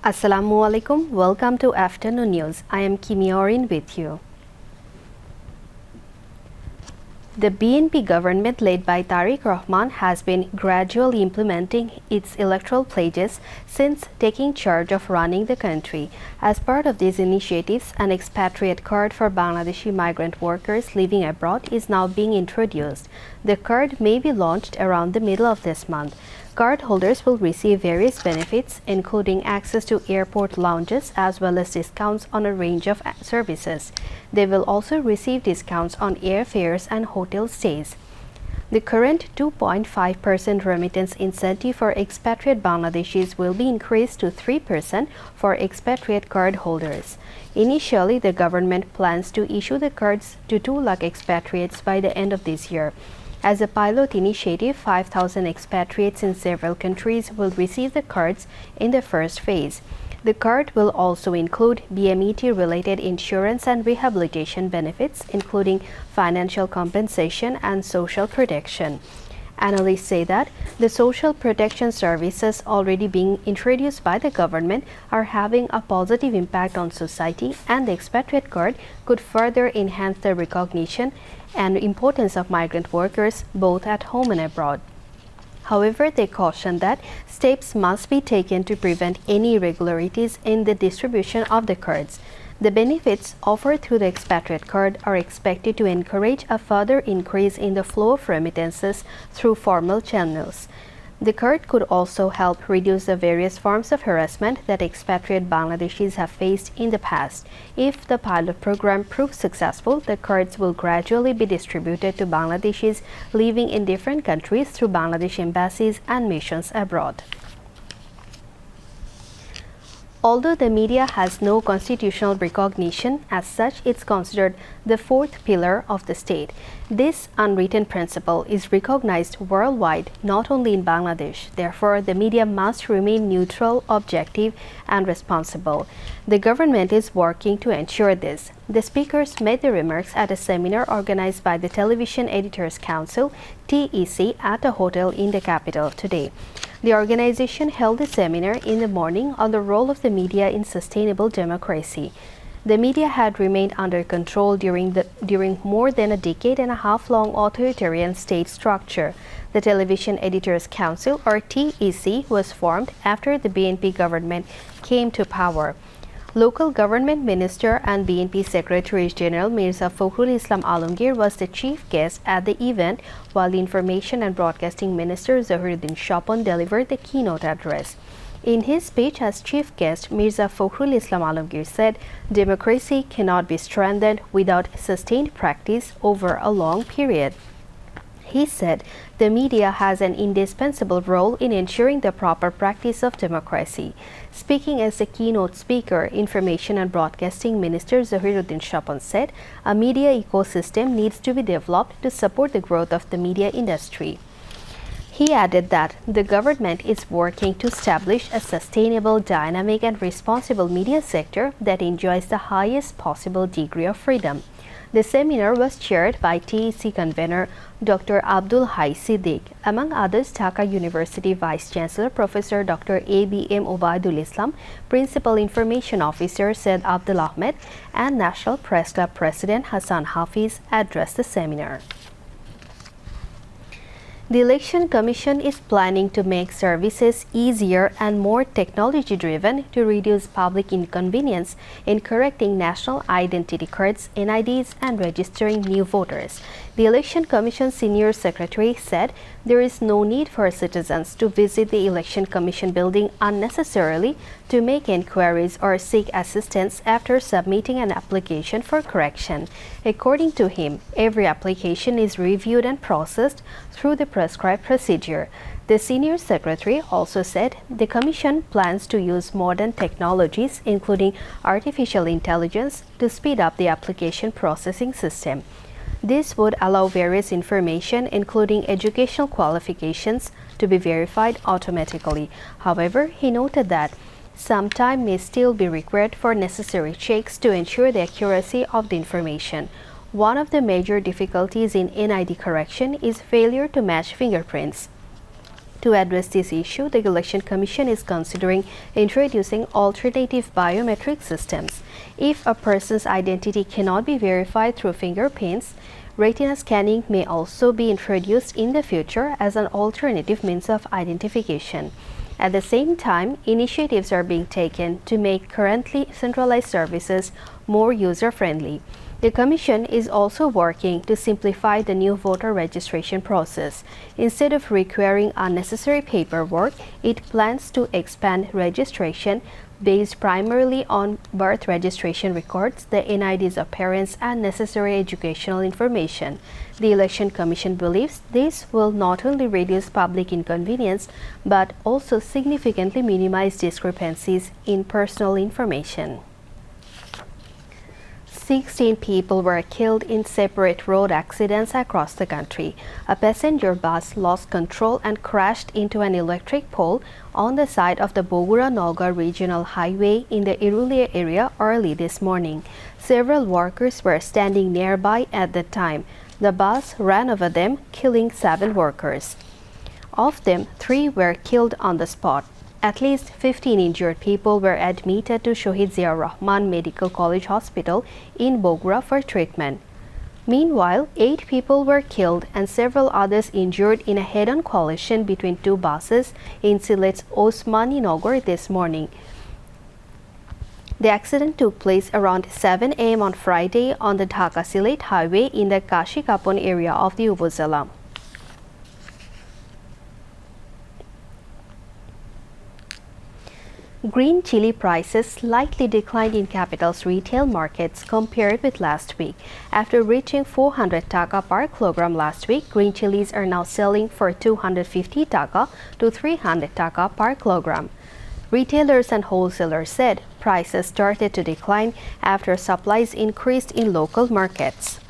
Assalamu alaikum. Welcome to Afternoon News. I am Kimi Orin with you. The BNP government led by Tariq Rahman has been gradually implementing its electoral pledges since taking charge of running the country. As part of these initiatives, an expatriate card for Bangladeshi migrant workers living abroad is now being introduced. The card may be launched around the middle of this month. Cardholders will receive various benefits, including access to airport lounges as well as discounts on a range of services. They will also receive discounts on airfares and hotel stays. The current 2.5% remittance incentive for expatriate Bangladeshis will be increased to 3% for expatriate card holders. Initially, the government plans to issue the cards to 2 lakh expatriates by the end of this year. As a pilot initiative, 5,000 expatriates in several countries will receive the cards in the first phase. The card will also include BMET-related insurance and rehabilitation benefits, including financial compensation and social protection. Analysts say that the social protection services already being introduced by the government are having a positive impact on society, and the expatriate card could further enhance the recognition and importance of migrant workers both at home and abroad. However, they caution that steps must be taken to prevent any irregularities in the distribution of the cards. The benefits offered through the expatriate card are expected to encourage a further increase in the flow of remittances through formal channels. The card could also help reduce the various forms of harassment that expatriate Bangladeshis have faced in the past. If the pilot program proves successful, the cards will gradually be distributed to Bangladeshis living in different countries through Bangladesh embassies and missions abroad. Although the media has no constitutional recognition, as such it's considered the fourth pillar of the state. This unwritten principle is recognized worldwide, not only in Bangladesh. Therefore, the media must remain neutral, objective, and responsible. The government is working to ensure this. The speakers made the remarks at a seminar organized by the Television Editors Council, TEC, at a hotel in the capital today. The organization held a seminar in the morning on the role of the media in sustainable democracy. The media had remained under control during more than a decade and a half long authoritarian state structure. The Television Editors Council, or TEC, was formed after the BNP government came to power. Local government minister and BNP Secretary General Mirza Fakhrul Islam Alamgir was the chief guest at the event, while the Information and Broadcasting Minister Zahiruddin Shapon delivered the keynote address. In his speech as chief guest, Mirza Fakhrul Islam Alamgir said, "Democracy cannot be strengthened without sustained practice over a long period." He said the media has an indispensable role in ensuring the proper practice of democracy. Speaking as the keynote speaker, Information and Broadcasting Minister Zahiruddin Shapon said a media ecosystem needs to be developed to support the growth of the media industry. He added that the government is working to establish a sustainable, dynamic, and responsible media sector that enjoys the highest possible degree of freedom. The seminar was chaired by TEC convener Dr. Abdul Hai Siddiq. Among others, Dhaka University Vice Chancellor Professor Dr. ABM Obaidul Islam, Principal Information Officer Said Abdul Ahmed, and National Press Club President Hassan Hafiz addressed the seminar. The Election Commission is planning to make services easier and more technology-driven to reduce public inconvenience in correcting national identity cards, NIDs, and registering new voters. The Election Commission Senior Secretary said there is no need for citizens to visit the Election Commission building unnecessarily to make inquiries or seek assistance after submitting an application for correction. According to him, every application is reviewed and processed through the prescribed procedure. The Senior Secretary also said the Commission plans to use modern technologies, including artificial intelligence, to speed up the application processing system. This would allow various information, including educational qualifications, to be verified automatically. However, he noted that some time may still be required for necessary checks to ensure the accuracy of the information. One of the major difficulties in NID correction is failure to match fingerprints. To address this issue, the Election Commission is considering introducing alternative biometric systems. If a person's identity cannot be verified through fingerprints, retina scanning may also be introduced in the future as an alternative means of identification. At the same time, initiatives are being taken to make currently centralized services more user-friendly. The Commission is also working to simplify the new voter registration process. Instead of requiring unnecessary paperwork, it plans to expand registration based primarily on birth registration records, the NIDs of parents, and necessary educational information. The Election Commission believes this will not only reduce public inconvenience but also significantly minimize discrepancies in personal information. 16 people were killed in separate road accidents across the country. A passenger bus lost control and crashed into an electric pole on the side of the Bogura-Nagar Regional Highway in the Irulia area early this morning. Several workers were standing nearby at the time. The bus ran over them, killing 7 workers. Of them, 3 were killed on the spot. At least 15 injured people were admitted to Shohid Ziaur Rahman Medical College Hospital in Bogura for treatment. Meanwhile, 8 people were killed and several others injured in a head-on collision between 2 buses in Silet's Osmani Nagar this morning. The accident took place around 7 a.m. on Friday on the Dhaka-Silet highway in the Kashi-Kapon area of the Upazila. Green chili prices slightly declined in capital's retail markets compared with last week. After reaching 400 taka per kilogram last week, green chilies are now selling for 250 taka to 300 taka per kilogram. Retailers and wholesalers said prices started to decline after supplies increased in local markets.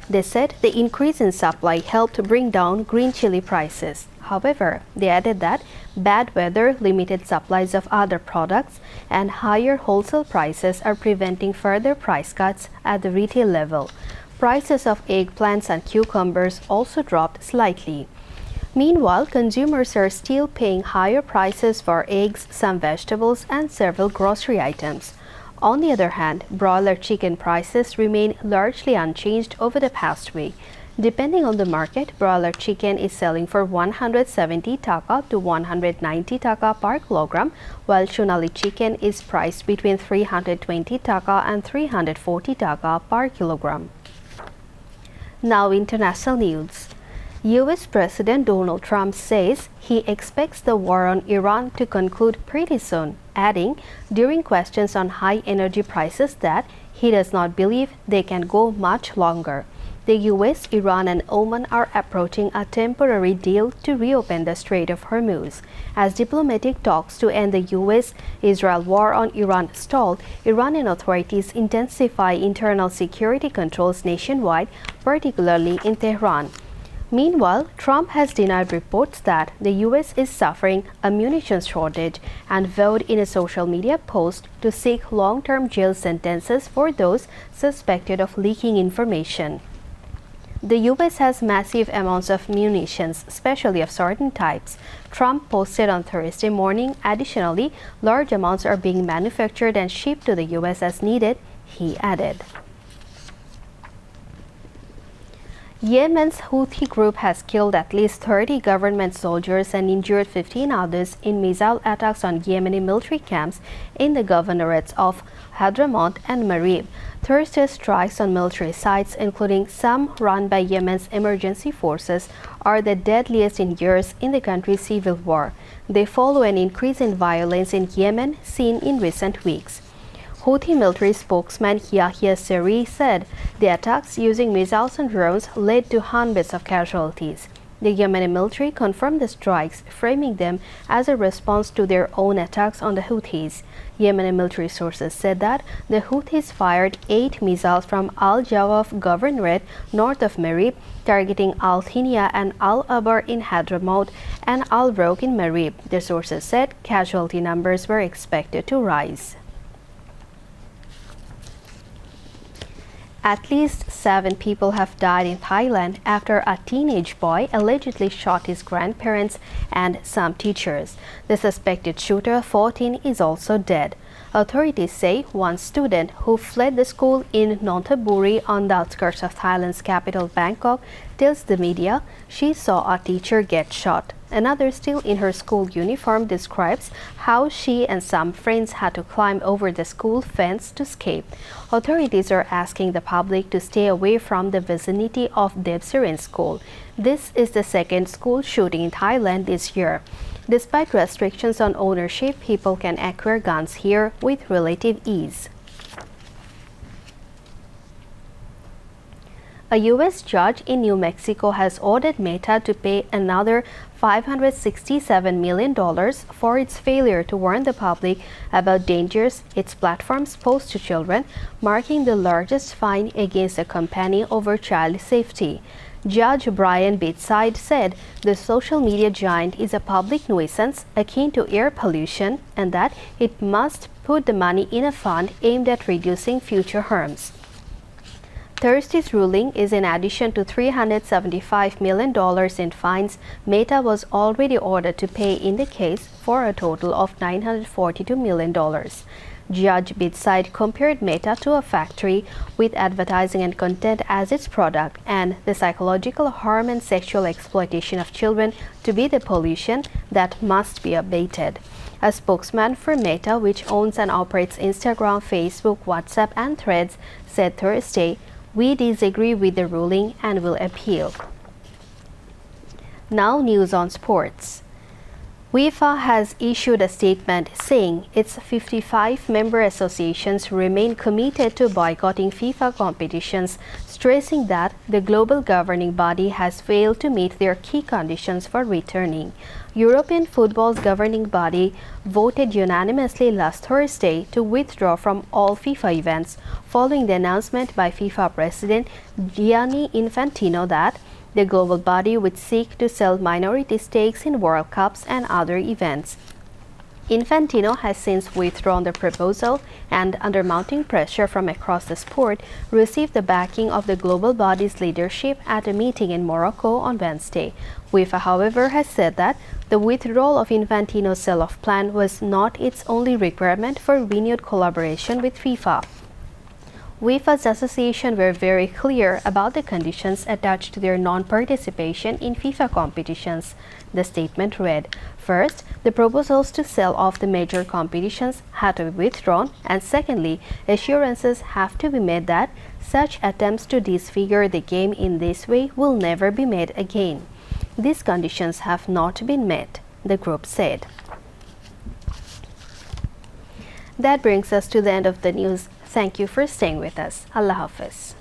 They said the increase in supply helped bring down green chili prices. However, they added that bad weather, limited supplies of other products, and higher wholesale prices are preventing further price cuts at the retail level. Prices of eggplants and cucumbers also dropped slightly. Meanwhile, consumers are still paying higher prices for eggs, some vegetables, and several grocery items. On the other hand, broiler chicken prices remain largely unchanged over the past week. Depending on the market, broiler chicken is selling for 170 taka to 190 taka per kilogram, while Sonali chicken is priced between 320 taka and 340 taka per kilogram. Now international news. US President Donald Trump says he expects the war on Iran to conclude pretty soon, adding during questions on high energy prices that he does not believe they can go much longer. The US, Iran, and Oman are approaching a temporary deal to reopen the Strait of Hormuz. As diplomatic talks to end the US-Israel war on Iran stalled, Iranian authorities intensify internal security controls nationwide, particularly in Tehran. Meanwhile, Trump has denied reports that the US is suffering a munitions shortage and vowed in a social media post to seek long-term jail sentences for those suspected of leaking information. The US has massive amounts of munitions, especially of certain types. Trump posted on Thursday morning. Additionally, large amounts are being manufactured and shipped to the US as needed, he added. Yemen's Houthi group has killed at least 30 government soldiers and injured 15 others in missile attacks on Yemeni military camps in the governorates of Hadramaut and Marib. Thursday's strikes on military sites, including some run by Yemen's emergency forces, are the deadliest in years in the country's civil war. They follow an increase in violence in Yemen seen in recent weeks. Houthi military spokesman Yahya Saree said the attacks using missiles and drones led to hundreds of casualties. The Yemeni military confirmed the strikes, framing them as a response to their own attacks on the Houthis. Yemeni military sources said that the Houthis fired 8 missiles from Al Jawaf governorate north of Marib, targeting Al Thinia and Al Abar in Hadramaut and Al Roq in Marib. The sources said casualty numbers were expected to rise. At least 7 people have died in Thailand after a teenage boy allegedly shot his grandparents and some teachers. The suspected shooter, 14, is also dead. Authorities say one student who fled the school in Nonthaburi on the outskirts of Thailand's capital Bangkok tells the media she saw a teacher get shot. Another, still in her school uniform, describes how she and some friends had to climb over the school fence to escape. Authorities are asking the public to stay away from the vicinity of Debsirin School. This is the second school shooting in Thailand this year. Despite restrictions on ownership, people can acquire guns here with relative ease. A U.S. judge in New Mexico has ordered Meta to pay another $567 million for its failure to warn the public about dangers its platforms pose to children, marking the largest fine against the company over child safety. Judge Brian Beatside said the social media giant is a public nuisance akin to air pollution and that it must put the money in a fund aimed at reducing future harms. Thursday's ruling is in addition to $375 million in fines Meta was already ordered to pay in the case, for a total of $942 million. Judge Beatside compared Meta to a factory with advertising and content as its product and the psychological harm and sexual exploitation of children to be the pollution that must be abated. A spokesman for Meta, which owns and operates Instagram, Facebook, WhatsApp, and Threads, said Thursday, "We disagree with the ruling and will appeal." Now news on sports. UEFA has issued a statement saying its 55 member associations remain committed to boycotting FIFA competitions, stressing that the global governing body has failed to meet their key conditions for returning. European football's governing body voted unanimously last Thursday to withdraw from all FIFA events, following the announcement by FIFA President Gianni Infantino that the global body would seek to sell minority stakes in World Cups and other events. Infantino has since withdrawn the proposal and, under mounting pressure from across the sport, received the backing of the global body's leadership at a meeting in Morocco on Wednesday. UEFA, however, has said that the withdrawal of Infantino's sell-off plan was not its only requirement for renewed collaboration with FIFA. UEFA's association were very clear about the conditions attached to their non-participation in FIFA competitions. The statement read, first, the proposals to sell off the major competitions had to be withdrawn, and secondly, assurances have to be made that such attempts to disfigure the game in this way will never be made again. These conditions have not been met, the group said. That brings us to the end of the news. Thank you for staying with us. Allah Hafiz.